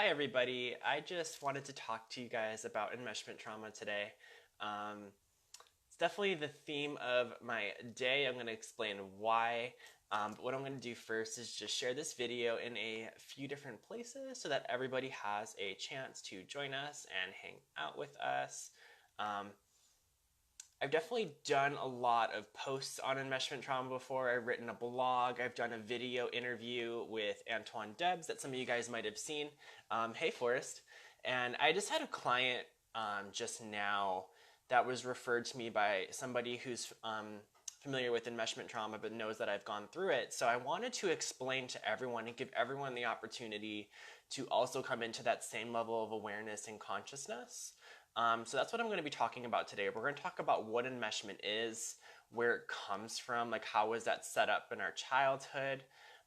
Hi everybody. I just wanted to talk to you guys about enmeshment trauma today. It's definitely the theme of my day. I'm going to explain why. But what I'm going to do first is just share this video in a few different places so that everybody has a chance to join us and hang out with us. I've definitely done a lot of posts on enmeshment trauma before. I've written a blog. I've done a video interview with Antoine Debs that some of you guys might have seen. Hey, Forrest. And I just had a client just now that was referred to me by somebody who's familiar with enmeshment trauma but knows that I've gone through it. So I wanted to explain to everyone and give everyone the opportunity to also come into that same level of awareness and consciousness. So that's what I'm going to be talking about today. We're going to talk about what enmeshment is, where it comes from, like how was that set up in our childhood,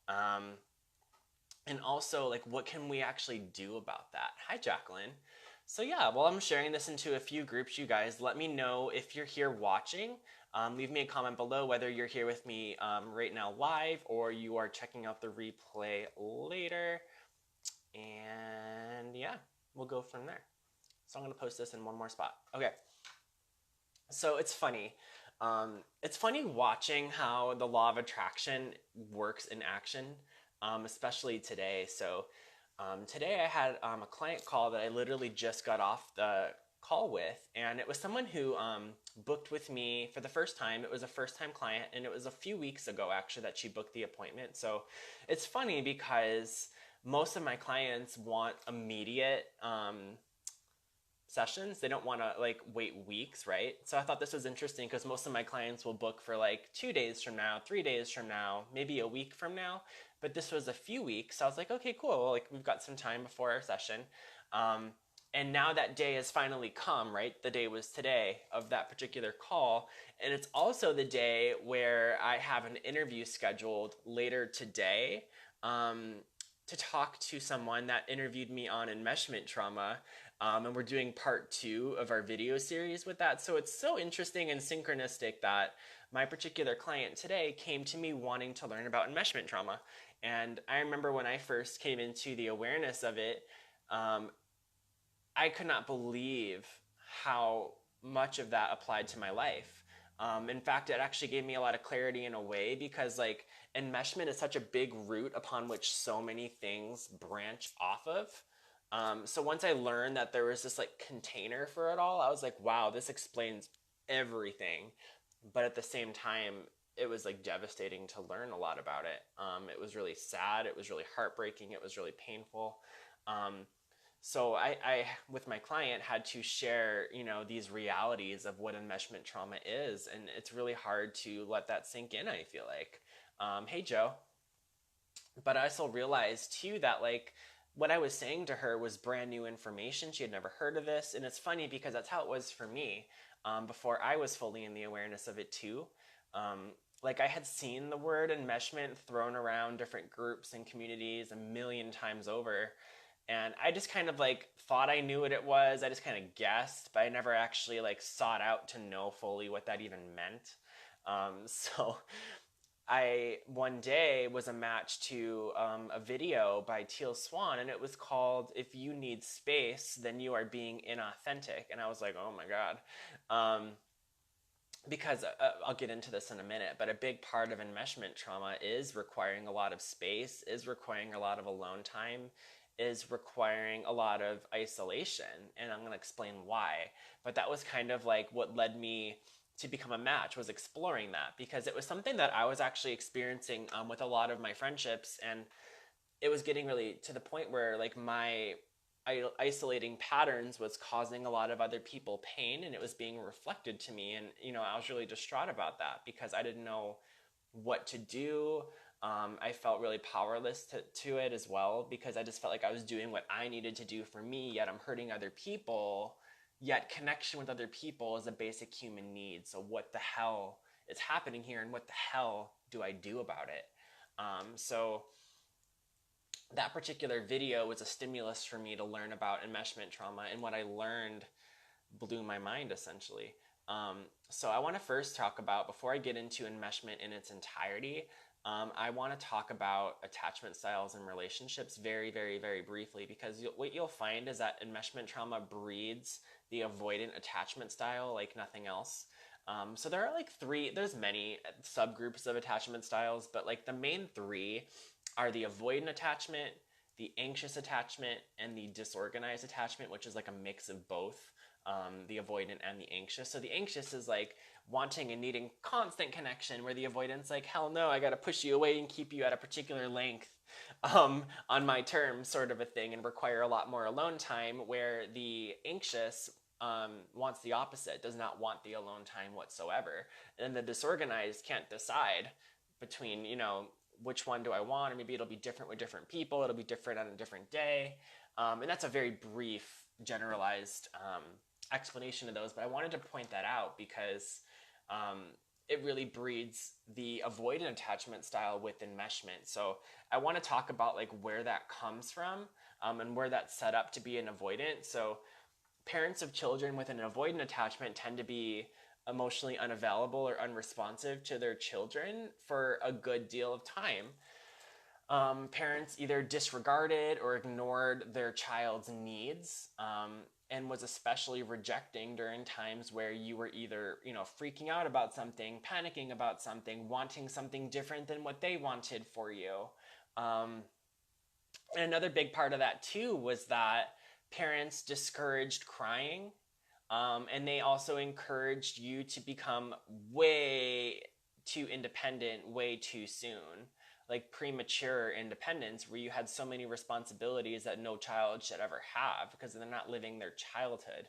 and also like what can we actually do about that. Hi, Jacqueline. So yeah, well, I'm sharing this into a few groups. You guys, let me know if you're here watching. Leave me a comment below whether you're here with me right now live or you are checking out the replay later. And yeah, we'll go from there. So I'm going to post this in one more spot. Okay. So it's funny. It's funny watching how the law of attraction works in action, especially today. So today I had a client call that I literally just got off the call with, and it was someone who booked with me for the first time. It was a first-time client, and it was a few weeks ago actually that she booked the appointment. So it's funny because most of my clients want immediate sessions. They don't want to like wait weeks, right? So I thought this was interesting because most of my clients will book for like 2 days from now, 3 days from now, maybe a week from now. But this was a few weeks. So I was like, okay, cool. Well, like we've got some time before our session. And now that day has finally come, right? The day was today of that particular call. And it's also the day where I have an interview scheduled later today to talk to someone that interviewed me on enmeshment trauma. And we're doing part 2 of our video series with that. So it's so interesting and synchronistic that my particular client today came to me wanting to learn about enmeshment trauma. And I remember when I first came into the awareness of it, I could not believe how much of that applied to my life. In fact, it actually gave me a lot of clarity in a way because like enmeshment is such a big root upon which so many things branch off of. So once I learned that there was this like container for it all, I was like, wow, this explains everything. But at the same time, it was like devastating to learn a lot about it. It was really sad. It was really heartbreaking. It was really painful. So I, with my client, had to share, these realities of what enmeshment trauma is. And it's really hard to let that sink in, I feel like. Hey, Joe. But I also realized too that like, what I was saying to her was brand new information. She had never heard of this. And it's funny because that's how it was for me before I was fully in the awareness of it too. Like I had seen the word enmeshment thrown around different groups and communities a million times over. And I just kind of like thought I knew what it was. I just kind of guessed, but I never actually like sought out to know fully what that even meant. So I one day was a match to a video by Teal Swan, and it was called "If You Need Space, Then You Are Being Inauthentic." And I was like, oh my god, because I'll get into this in a minute. But a big part of enmeshment trauma is requiring a lot of space, is requiring a lot of alone time, is requiring a lot of isolation, and I'm going to explain why. But that was kind of like what led me to become a match, was exploring that because it was something that I was actually experiencing with a lot of my friendships, and it was getting really to the point where like my isolating patterns was causing a lot of other people pain, and it was being reflected to me. And I was really distraught about that because I didn't know what to do. I felt really powerless to it as well because I just felt like I was doing what I needed to do for me, yet I'm hurting other people. Yet connection with other people is a basic human need. So what the hell is happening here, and what the hell do I do about it? So that particular video was a stimulus for me to learn about enmeshment trauma, and what I learned blew my mind essentially. So I want to first talk about, before I get into enmeshment in its entirety, I want to talk about attachment styles and relationships very, very, very briefly, because what you'll find is that enmeshment trauma breeds the avoidant attachment style like nothing else. So there are like there's many subgroups of attachment styles, but like the main three are the avoidant attachment, the anxious attachment, and the disorganized attachment, which is like a mix of both. The avoidant and the anxious. So the anxious is like wanting and needing constant connection, where the avoidant's like, hell no, I gotta push you away and keep you at a particular length on my terms, sort of a thing, and require a lot more alone time, where the anxious wants the opposite, does not want the alone time whatsoever. And the disorganized can't decide between, which one do I want, or maybe it'll be different with different people, it'll be different on a different day. And that's a very brief, generalized explanation of those, but I wanted to point that out because it really breeds the avoidant attachment style with enmeshment. So I want to talk about like where that comes from and where that's set up to be an avoidant. So parents of children with an avoidant attachment tend to be emotionally unavailable or unresponsive to their children for a good deal of time. Parents either disregarded or ignored their child's needs, and was especially rejecting during times where you were either, freaking out about something, panicking about something, wanting something different than what they wanted for you. And another big part of that too was that parents discouraged crying, and they also encouraged you to become way too independent way too soon. Like premature independence, where you had so many responsibilities that no child should ever have because they're not living their childhood,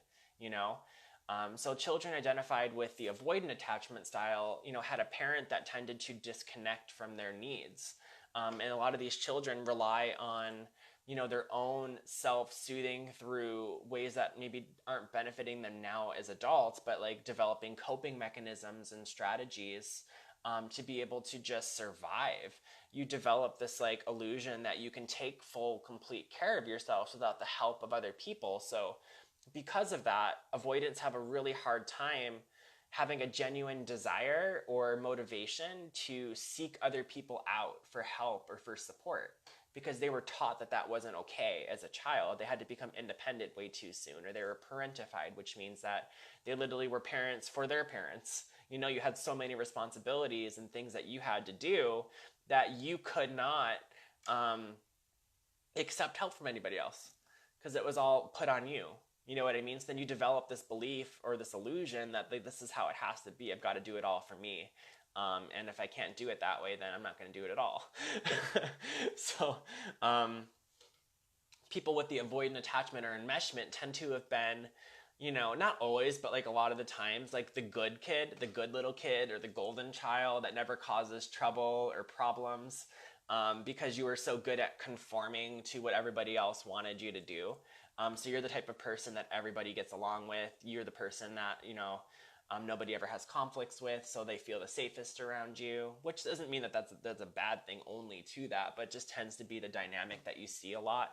So children identified with the avoidant attachment style, had a parent that tended to disconnect from their needs. And a lot of these children rely on, their own self-soothing through ways that maybe aren't benefiting them now as adults, but like developing coping mechanisms and strategies to be able to just survive. You develop this like illusion that you can take full, complete care of yourself without the help of other people. So because of that, avoidants have a really hard time having a genuine desire or motivation to seek other people out for help or for support, because they were taught that that wasn't okay as a child. They had to become independent way too soon, or they were parentified, which means that they literally were parents for their parents. You had so many responsibilities and things that you had to do that you could not accept help from anybody else because it was all put on you. You know what I mean? So then you develop this belief or this illusion that this is how it has to be. I've got to do it all for me. And if I can't do it that way, then I'm not going to do it at all. So people with the avoidant attachment or enmeshment tend to have been, not always, but like a lot of the times, like the good kid, the good little kid, or the golden child that never causes trouble or problems, because you were so good at conforming to what everybody else wanted you to do. So you're the type of person that everybody gets along with. You're the person that, nobody ever has conflicts with, so they feel the safest around you, which doesn't mean that that's a bad thing only to that, but just tends to be the dynamic that you see a lot.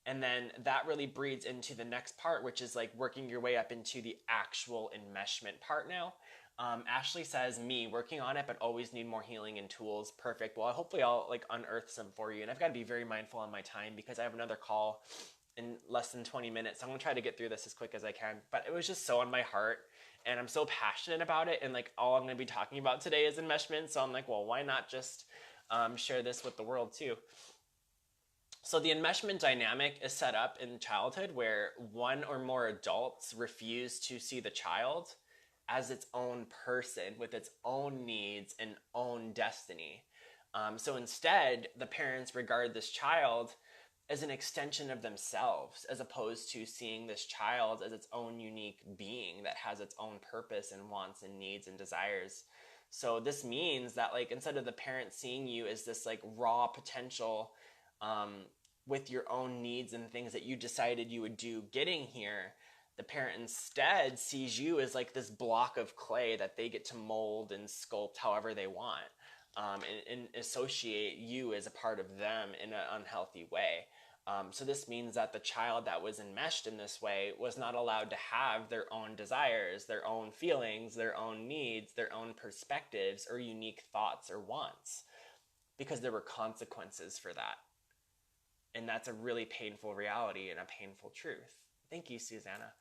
And then that really breeds into the next part, which is like working your way up into the actual enmeshment part now. Ashley says, me working on it, but always need more healing and tools. Perfect. Well, hopefully I'll like unearth some for you. And I've got to be very mindful on my time because I have another call in less than 20 minutes. I'm going to try to get through this as quick as I can, but it was just so on my heart and I'm so passionate about it. And like all I'm going to be talking about today is enmeshment. So I'm like, well, why not just share this with the world too? So the enmeshment dynamic is set up in childhood where one or more adults refuse to see the child as its own person with its own needs and own destiny. So instead, the parents regard this child as an extension of themselves, as opposed to seeing this child as its own unique being that has its own purpose and wants and needs and desires. So this means that like instead of the parent seeing you as this like raw potential with your own needs and things that you decided you would do getting here, the parent instead sees you as like this block of clay that they get to mold and sculpt however they want, and associate you as a part of them in an unhealthy way. So this means that the child that was enmeshed in this way was not allowed to have their own desires, their own feelings, their own needs, their own perspectives, or unique thoughts or wants, because there were consequences for that. And that's a really painful reality and a painful truth. Thank you, Susanna.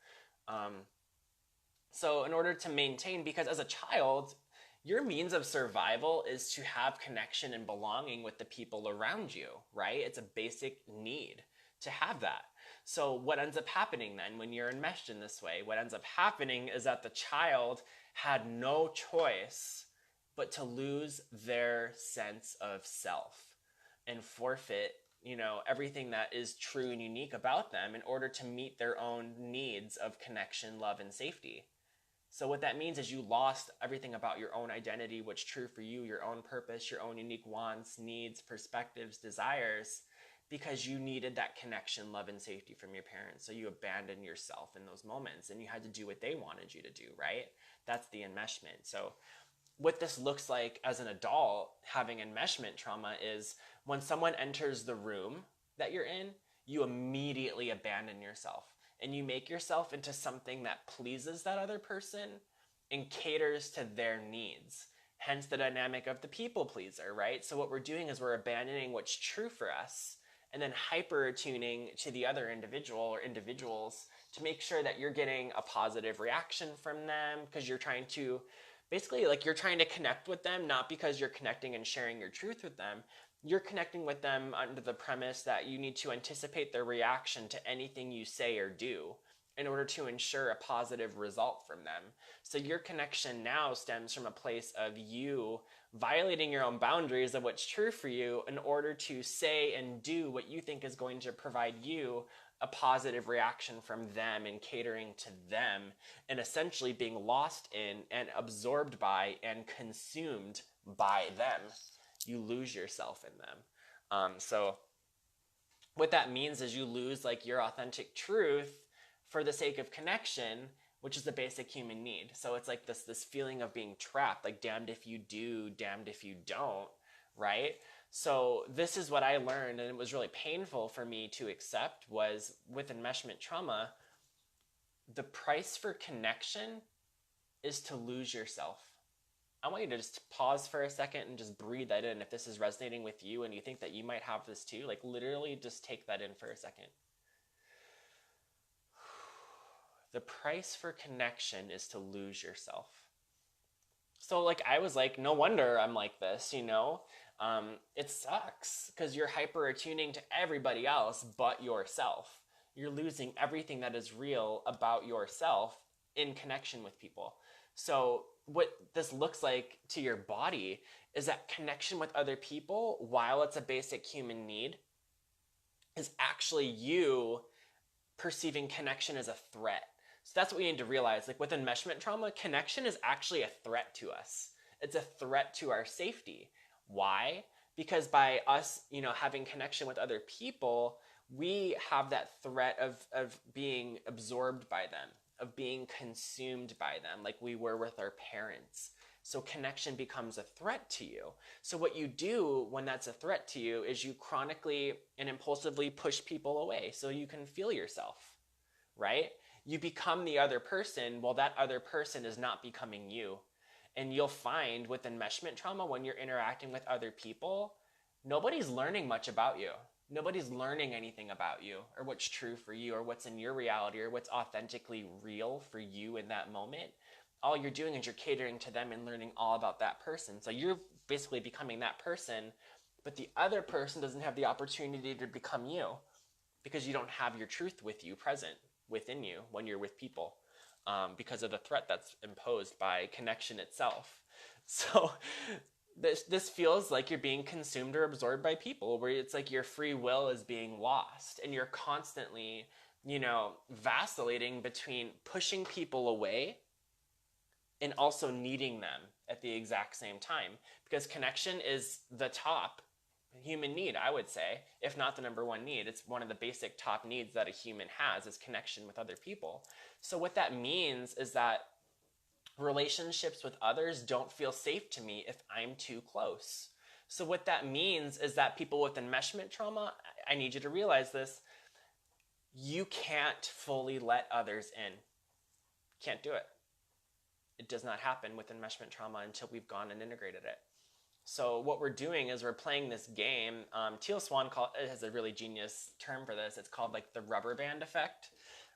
So in order to maintain, because as a child, your means of survival is to have connection and belonging with the people around you, right? It's a basic need to have that. So what ends up happening then when you're enmeshed in this way? What ends up happening is that the child had no choice but to lose their sense of self and forfeit, everything that is true and unique about them in order to meet their own needs of connection, love, and safety. So what that means is you lost everything about your own identity, what's true for you, your own purpose, your own unique wants, needs, perspectives, desires, because you needed that connection, love, and safety from your parents. So you abandoned yourself in those moments and you had to do what they wanted you to do, right? That's the enmeshment. So what this looks like as an adult having enmeshment trauma is when someone enters the room that you're in, you immediately abandon yourself. And you make yourself into something that pleases that other person and caters to their needs. Hence the dynamic of the people pleaser, right? So what we're doing is we're abandoning what's true for us and then hyper attuning to the other individual or individuals to make sure that you're getting a positive reaction from them, because you're trying to basically, you're trying to connect with them, not because you're connecting and sharing your truth with them. You're connecting with them under the premise that you need to anticipate their reaction to anything you say or do in order to ensure a positive result from them. So your connection now stems from a place of you violating your own boundaries of what's true for you in order to say and do what you think is going to provide you a positive reaction from them and catering to them, and essentially being lost in and absorbed by and consumed by them. You lose yourself in them. So what that means is you lose your authentic truth for the sake of connection, which is the basic human need. So it's like this feeling of being trapped, like damned if you do, damned if you don't, right? So this is what I learned, and it was really painful for me to accept, was with enmeshment trauma, the price for connection is to lose yourself. I want you to just pause for a second and just breathe that in. If this is resonating with you and you think that you might have this too, literally just take that in for a second. The price for connection is to lose yourself. So I was no wonder I'm like this, it sucks because you're hyper attuning to everybody else but yourself. You're losing everything that is real about yourself in connection with people. So what this looks like to your body is that connection with other people, while it's a basic human need, is actually you perceiving connection as a threat. So that's what we need to realize. With enmeshment trauma, connection is actually a threat to us. It's a threat to our safety. Why? Because by us, having connection with other people, we have that threat of being absorbed by them, of being consumed by them, like we were with our parents. So connection becomes a threat to you. So what you do when that's a threat to you is you chronically and impulsively push people away so you can feel yourself, right? You become the other person while that other person is not becoming you. And you'll find with enmeshment trauma, when you're interacting with other people, nobody's learning much about you. Nobody's learning anything about you or what's true for you or what's in your reality or what's authentically real for you in that moment. All you're doing is you're catering to them and learning all about that person. So you're basically becoming that person, but the other person doesn't have the opportunity to become you because you don't have your truth with you present within you when you're with people, because of the threat that's imposed by connection itself. So this feels like you're being consumed or absorbed by people, where it's like your free will is being lost and you're constantly, vacillating between pushing people away and also needing them at the exact same time, because connection is the top human need, I would say, if not the number one need. It's one of the basic top needs that a human has, is connection with other people. So what that means is that relationships with others don't feel safe to me if I'm too close. So what that means is that people with enmeshment trauma, I need you to realize this. You can't fully let others in. Can't do it. It does not happen with enmeshment trauma until we've gone and integrated it. So what we're doing is we're playing this game. Teal Swan has a really genius term for this. It's called like the rubber band effect,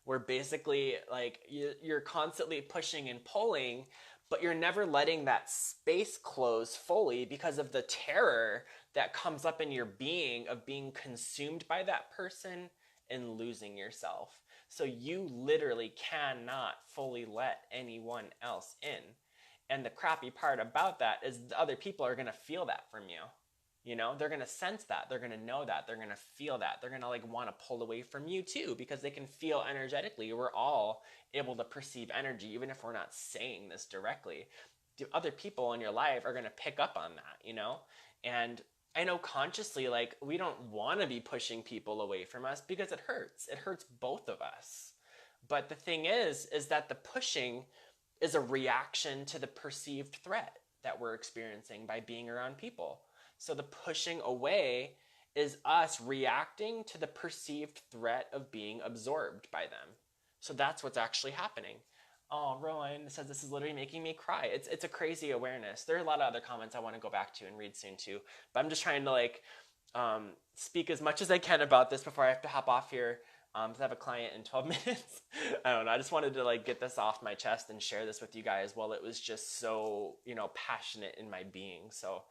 where basically like you're constantly pushing and pulling, but you're never letting that space close fully because of the terror that comes up in your being of being consumed by that person and losing yourself. So you literally cannot fully let anyone else in. And the crappy part about that is the other people are going to feel that from you. You know, they're going to sense that. They're going to know that. They're going to feel that. They're going to like want to pull away from you too, because they can feel energetically. We're all able to perceive energy, even if we're not saying this directly. The other people in your life are going to pick up on that, you know? And I know consciously, like, we don't want to be pushing people away from us because it hurts. It hurts both of us. But the thing is that the pushing is a reaction to the perceived threat that we're experiencing by being around people. So the pushing away is us reacting to the perceived threat of being absorbed by them. So that's what's actually happening. Oh, Rowan says this is literally making me cry. It's a crazy awareness. There are a lot of other comments I want to go back to and read soon too. But I'm just trying to like speak as much as I can about this before I have to hop off here. Because I have a client in 12 minutes. I don't know. I just wanted to like get this off my chest and share this with you guys while it was just so, you know, passionate in my being. So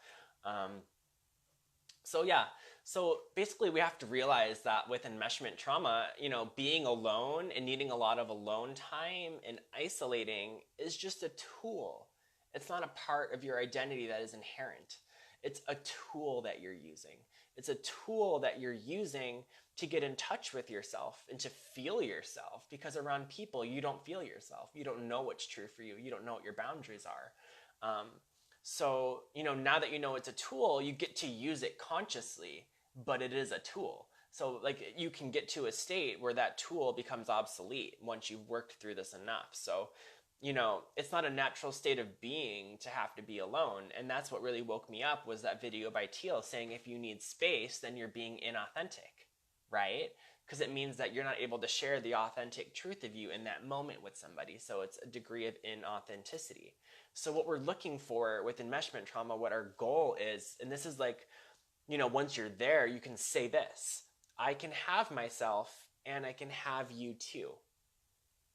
yeah. So basically we have to realize that with enmeshment trauma, you know, being alone and needing a lot of alone time and isolating is just a tool. It's not a part of your identity that is inherent. It's a tool that you're using. It's a tool that you're using to get in touch with yourself and to feel yourself, because around people, you don't feel yourself. You don't know what's true for you. You don't know what your boundaries are. So, you know, now that you know it's a tool, you get to use it consciously, but it is a tool. So like you can get to a state where that tool becomes obsolete once you've worked through this enough. So, you know, it's not a natural state of being to have to be alone. And that's what really woke me up, was that video by Teal saying if you need space, then you're being inauthentic, right? Because it means that you're not able to share the authentic truth of you in that moment with somebody. So it's a degree of inauthenticity. So what we're looking for with enmeshment trauma, what our goal is, and this is like, you know, once you're there, you can say this: I can have myself and I can have you too.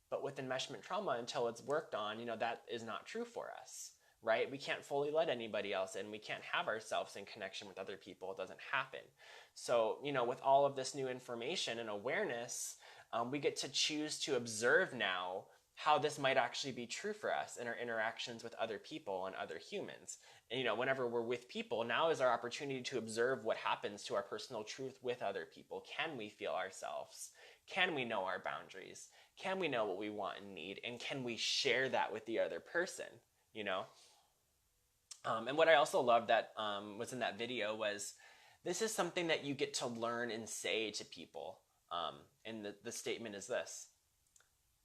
But with enmeshment trauma, until it's worked on, you know, that is not true for us, right? We can't fully let anybody else in. We can't have ourselves in connection with other people. It doesn't happen. So, you know, with all of this new information and awareness, we get to choose to observe now how this might actually be true for us in our interactions with other people and other humans. And, you know, whenever we're with people, now is our opportunity to observe what happens to our personal truth with other people. Can we feel ourselves? Can we know our boundaries? Can we know what we want and need? And can we share that with the other person, you know? And what I also loved that was in that video was, this is something that you get to learn and say to people. And the statement is this: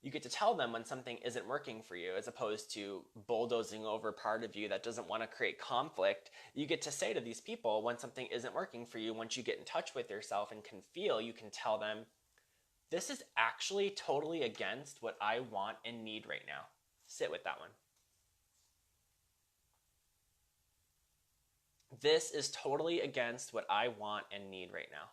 you get to tell them when something isn't working for you, as opposed to bulldozing over part of you that doesn't want to create conflict. You get to say to these people when something isn't working for you, once you get in touch with yourself and can feel, you can tell them, this is actually totally against what I want and need right now. Sit with that one. This is totally against what I want and need right now.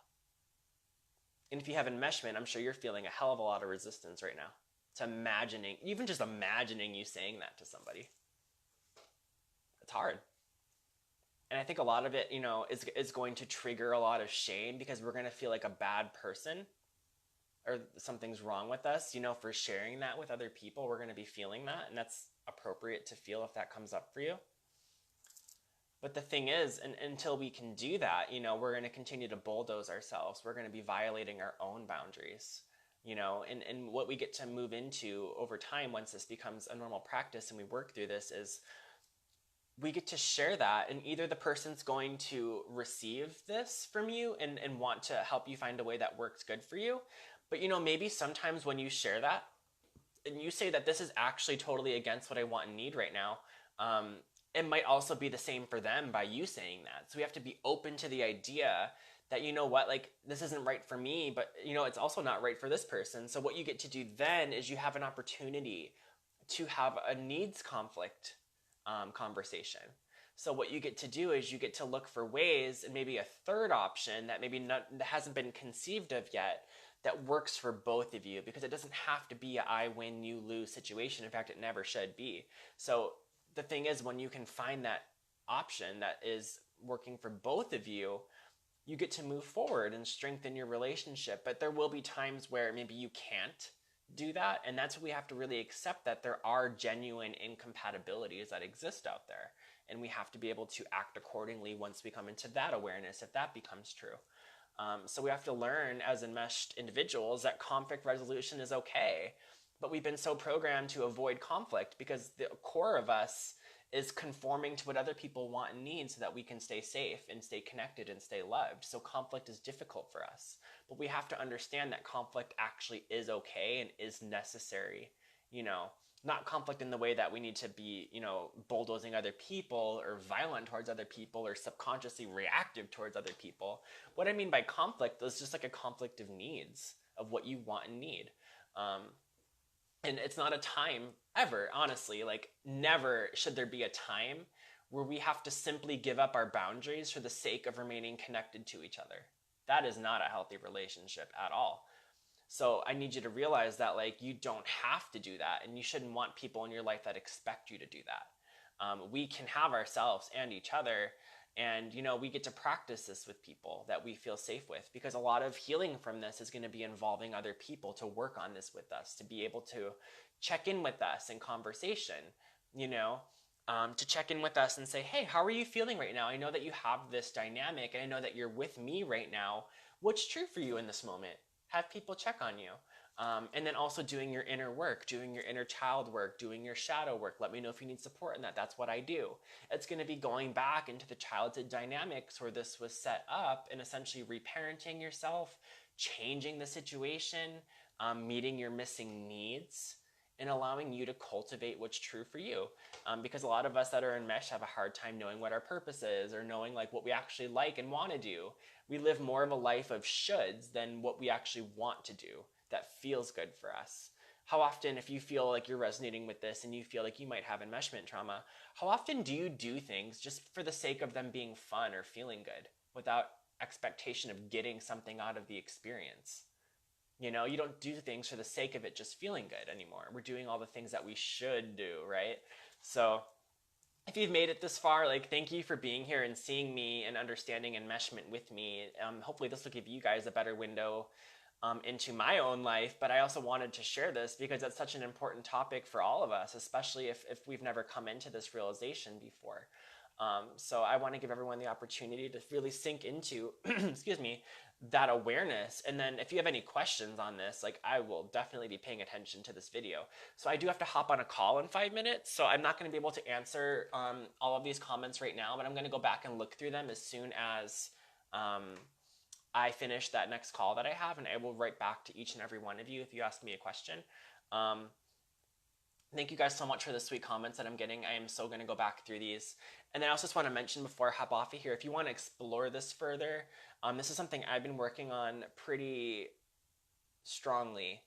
And if you have enmeshment, I'm sure you're feeling a hell of a lot of resistance right now to imagining, even just imagining you saying that to somebody. It's hard. And I think a lot of it, you know, is going to trigger a lot of shame, because we're going to feel like a bad person, or something's wrong with us, you know, for sharing that with other people. We're going to be feeling that, and that's appropriate to feel if that comes up for you. But the thing is, until we can do that, you know, we're going to continue to bulldoze ourselves. We're going to be violating our own boundaries, you know, and what we get to move into over time, once this becomes a normal practice and we work through this, is we get to share that, and either the person's going to receive this from you and want to help you find a way that works good for you. But, you know, maybe sometimes when you share that and you say that this is actually totally against what I want and need right now, it might also be the same for them by you saying that. So we have to be open to the idea that, you know what, like, this isn't right for me, but, you know, it's also not right for this person. So what you get to do then is you have an opportunity to have a needs conflict conversation. So what you get to do is you get to look for ways, and maybe a third option that maybe not, that hasn't been conceived of yet, that works for both of you, because it doesn't have to be a I win, you lose situation. In fact, it never should be. So the thing is, when you can find that option that is working for both of you, you get to move forward and strengthen your relationship. But there will be times where maybe you can't do that, and that's what we have to really accept, that there are genuine incompatibilities that exist out there, and we have to be able to act accordingly once we come into that awareness, if that becomes true. So we have to learn as enmeshed individuals that conflict resolution is okay, but we've been so programmed to avoid conflict because the core of us is conforming to what other people want and need so that we can stay safe and stay connected and stay loved. So conflict is difficult for us, but we have to understand that conflict actually is okay and is necessary. You know, not conflict in the way that we need to be, you know, bulldozing other people or violent towards other people or subconsciously reactive towards other people. What I mean by conflict is just like a conflict of needs, of what you want and need. And it's not a time ever, honestly, like never should there be a time where we have to simply give up our boundaries for the sake of remaining connected to each other. That is not a healthy relationship at all. So I need you to realize that, like, you don't have to do that, and you shouldn't want people in your life that expect you to do that. We can have ourselves and each other, and, you know, we get to practice this with people that we feel safe with, because a lot of healing from this is going to be involving other people to work on this with us, to be able to check in with us in conversation, you know, to check in with us and say, hey, how are you feeling right now? I know that you have this dynamic, and I know that you're with me right now. What's true for you in this moment? Have people check on you. And then also doing your inner work, doing your inner child work, doing your shadow work. Let me know if you need support in that. That's what I do. It's going to be going back into the childhood dynamics where this was set up, and essentially reparenting yourself, changing the situation, meeting your missing needs, and allowing you to cultivate what's true for you. Because a lot of us that are in mesh have a hard time knowing what our purpose is, or knowing like what we actually like and want to do. We live more of a life of shoulds than what we actually want to do that feels good for us. How often, if you feel like you're resonating with this and you feel like you might have enmeshment trauma, how often do you do things just for the sake of them being fun or feeling good without expectation of getting something out of the experience? You know, you don't do things for the sake of it just feeling good anymore. We're doing all the things that we should do, right? So if you've made it this far, like, thank you for being here and seeing me and understanding enmeshment with me. Hopefully this will give you guys a better window into my own life, but I also wanted to share this because it's such an important topic for all of us, especially if we've never come into this realization before. So I want to give everyone the opportunity to really sink into, excuse me, that awareness. And then if you have any questions on this, like, I will definitely be paying attention to this video. So I do have to hop on a call in 5 minutes, so I'm not going to be able to answer all of these comments right now, but I'm going to go back and look through them as soon as I finish that next call that I have, and I will write back to each and every one of you if you ask me a question. Thank you guys so much for the sweet comments that I'm getting. I am so going to go back through these. And then I also just want to mention before I hop off of here, if you want to explore this further, this is something I've been working on pretty strongly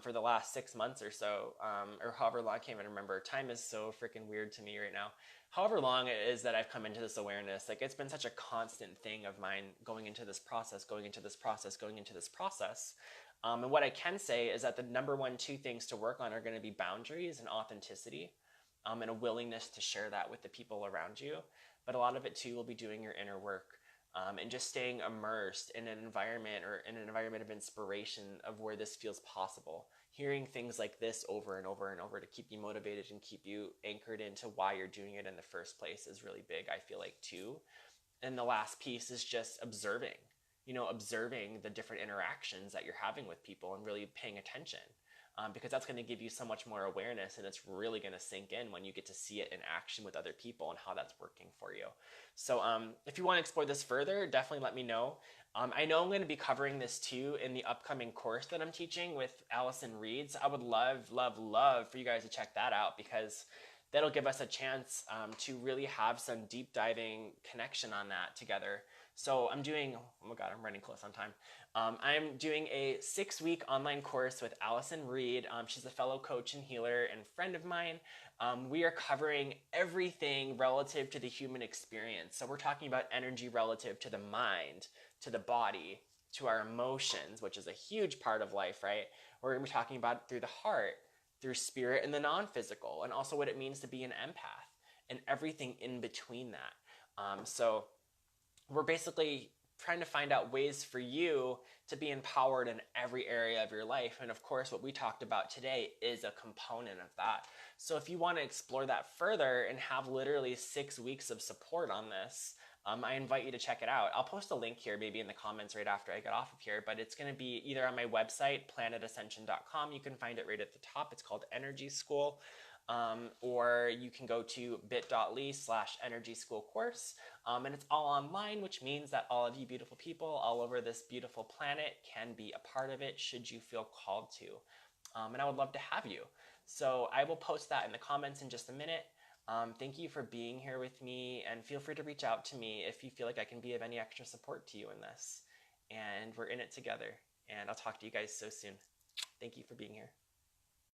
for the last 6 months or so, or however long, I can't even remember. Time is so freaking weird to me right now. However long it is that I've come into this awareness, like, it's been such a constant thing of mine, going into this process, going into this process, going into this process. And what I can say is that the number one two things to work on are going to be boundaries and authenticity, and a willingness to share that with the people around you. But a lot of it too will be doing your inner work, and just staying immersed in an environment, or in an environment of inspiration of where this feels possible. Hearing things like this over and over and over to keep you motivated and keep you anchored into why you're doing it in the first place is really big, I feel like, too. And the last piece is just observing. You know, observing the different interactions that you're having with people and really paying attention, because that's going to give you so much more awareness, and it's really going to sink in when you get to see it in action with other people and how that's working for you. So if you want to explore this further, definitely let me know. I know I'm going to be covering this too in the upcoming course that I'm teaching with Allison Reeds. I would love, love, love for you guys to check that out, because that'll give us a chance to really have some deep diving connection on that together. So I'm doing, oh my God, I'm running close on time. I'm doing a 6-week online course with Allison Reed. She's a fellow coach and healer and friend of mine. We are covering everything relative to the human experience. So we're talking about energy relative to the mind, to the body, to our emotions, which is a huge part of life, right? We're going to be talking about it through the heart, through spirit and the non-physical, and also what it means to be an empath and everything in between that. So we're basically trying to find out ways for you to be empowered in every area of your life. And of course, what we talked about today is a component of that. So if you want to explore that further and have literally 6 weeks of support on this, I invite you to check it out. I'll post a link here maybe in the comments right after I get off of here, but it's going to be either on my website, planetascension.com. You can find it right at the top. It's called Energy School. Or you can go to bit.ly/energy school course. And it's all online, which means that all of you beautiful people all over this beautiful planet can be a part of it should you feel called to. And I would love to have you. So I will post that in the comments in just a minute. Thank you for being here with me, and feel free to reach out to me if you feel like I can be of any extra support to you in this. And we're in it together. And I'll talk to you guys so soon. Thank you for being here.